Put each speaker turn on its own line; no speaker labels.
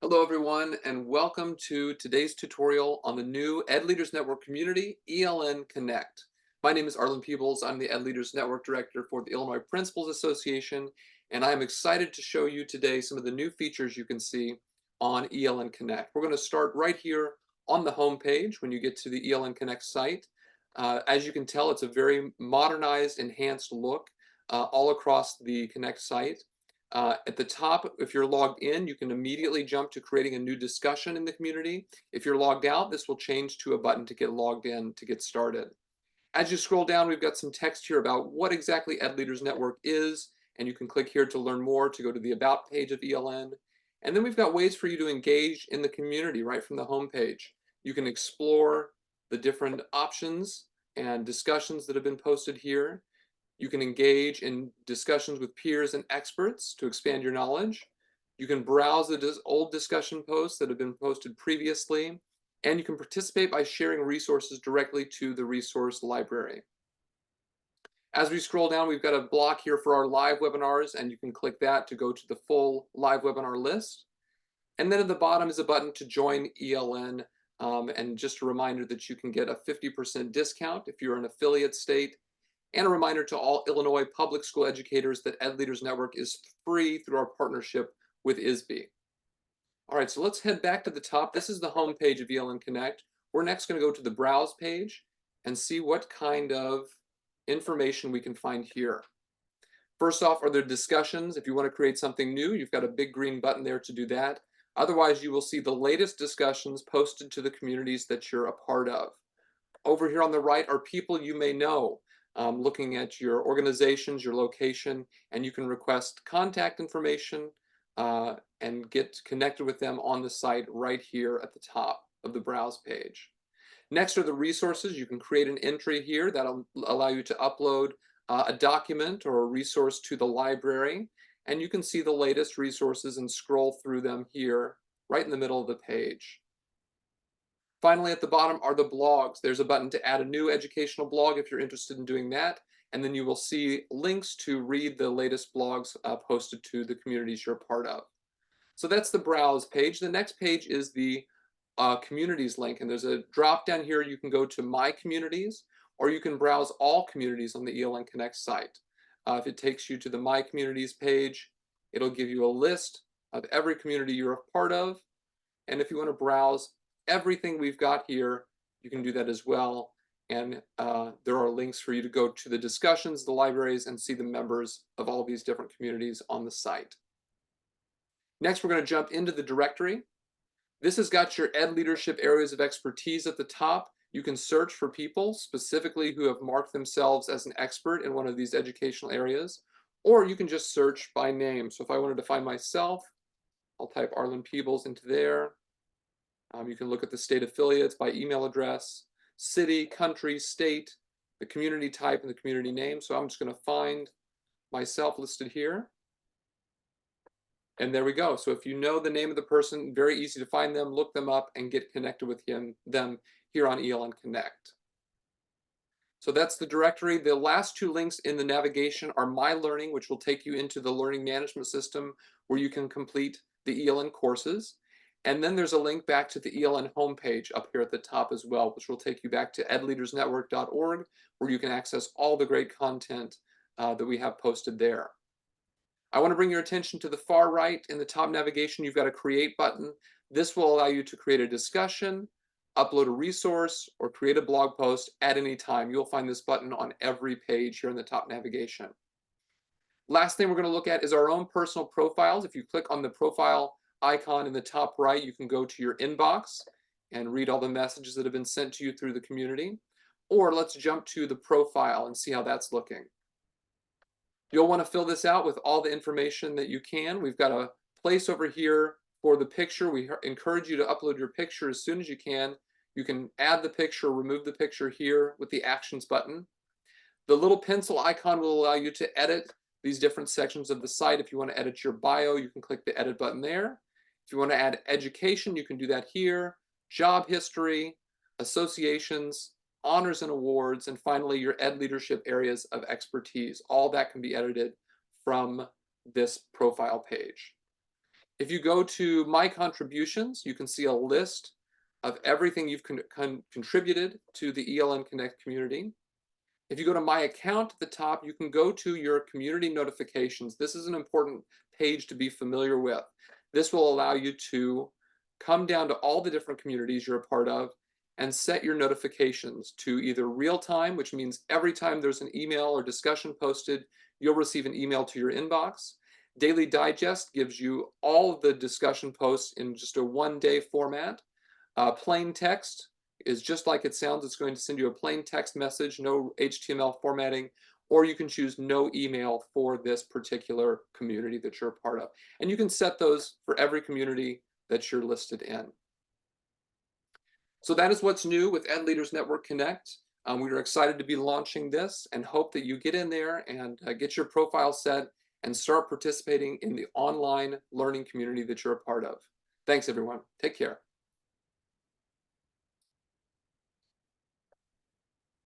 Hello everyone and welcome to today's tutorial on the new Ed Leaders Network community, ELN Connect. My name is Arlin Peebles. I'm the Ed Leaders Network Director for the Illinois Principals Association, and I'm excited to show you today some of the new features you can see on ELN Connect. We're going to start right here on the home page when you get to the ELN Connect site. As you can tell, it's a very modernized, enhanced look all across the Connect site. At the top, if you're logged in, you can immediately jump to creating a new discussion in the community. If you're logged out, this will change to a button to get logged in to get started. As you scroll down, we've got some text here about what exactly Ed Leaders Network is, and you can click here to learn more to go to the About page of ELN. And then we've got ways for you to engage in the community right from the home page. You can explore the different options and discussions that have been posted here. You can engage in discussions with peers and experts to expand your knowledge. You can browse the old discussion posts that have been posted previously, and you can participate by sharing resources directly to the resource library. As we scroll down, we've got a block here for our live webinars, and you can click that to go to the full live webinar list. And then at the bottom is a button to join ELN, and just a reminder that you can get a 50% discount if you're an affiliate state, and a reminder to all Illinois public school educators that Ed Leaders Network is free through our partnership with ISB. All right, so let's head back to the top. This is the home page of ELN Connect. We're next going to go to the Browse page and see what kind of information we can find here. First off, are there discussions? If you want to create something new, you've got a big green button there to do that. Otherwise, you will see the latest discussions posted to the communities that you're a part of. Over here on the right are people you may know, looking at your organizations, your location, and you can request contact information and get connected with them on the site right here at the top of the Browse page. Next are the resources. You can create an entry here that'll allow you to upload a document or a resource to the library, and you can see the latest resources and scroll through them here right in the middle of the page. Finally, at the bottom are the blogs. There's a button to add a new educational blog if you're interested in doing that, and then you will see links to read the latest blogs posted to the communities you're a part of. So that's the Browse page. The next page is the Communities link, and there's a drop down here. You can go to My Communities, or you can browse all communities on the ELN Connect site. If it takes you to the My Communities page, it'll give you a list of every community you're a part of, and if you want to browse everything we've got here, you can do that as well. And there are links for you to go to the discussions, the libraries, and see the members of all these different communities on the site. Next, we're going to jump into the directory. This has got your Ed leadership areas of expertise at the top. You can search for people specifically who have marked themselves as an expert in one of these educational areas, or you can just search by name. So if I wanted to find myself, I'll type Arlin Peebles into there. You can look at the state affiliates by email address, city, country, state, the community type, and the community name. So I'm just going to find myself listed here. And there we go. So if you know the name of the person, very easy to find them, look them up, and get connected with them here on ELN Connect. So that's the directory. The last two links in the navigation are My Learning, which will take you into the learning management system where you can complete the ELN courses. And then there's a link back to the ELN homepage up here at the top as well, which will take you back to edleadersnetwork.org, where you can access all the great content that we have posted there. I want to bring your attention to the far right. In the top navigation, you've got a Create button. This will allow you to create a discussion, upload a resource, or create a blog post at any time. You'll find this button on every page here in the top navigation. Last thing we're going to look at is our own personal profiles. If you click on the profile icon in the top right, you can go to your inbox and read all the messages that have been sent to you through the community. Or let's jump to the profile and see how that's looking. You'll want to fill this out with all the information that you can. We've got a place over here for the picture. We encourage you to upload your picture as soon as you can. You can add the picture or remove the picture here with the Actions button. The little pencil icon will allow you to edit these different sections of the site. If you want to edit your bio, you can click the Edit button there. If you want to add education, you can do that here. Job history, associations, honors and awards, and finally your Ed leadership areas of expertise. All that can be edited from this profile page. If you go to My Contributions, you can see a list of everything you've contributed to the ELN Connect community. If you go to My Account at the top, you can go to your community notifications. This is an important page to be familiar with. This will allow you to come down to all the different communities you're a part of and set your notifications to either real time, which means every time there's an email or discussion posted, you'll receive an email to your inbox. Daily Digest gives you all of the discussion posts in just a one-day format. Plain text is just like it sounds. It's going to send you a plain text message, no HTML formatting, or you can choose no email for this particular community that you're a part of. And you can set those for every community that you're listed in. So that is what's new with Ed Leaders Network Connect. We are excited to be launching this and hope that you get in there and get your profile set and start participating in the online learning community that you're a part of. Thanks, everyone. Take care.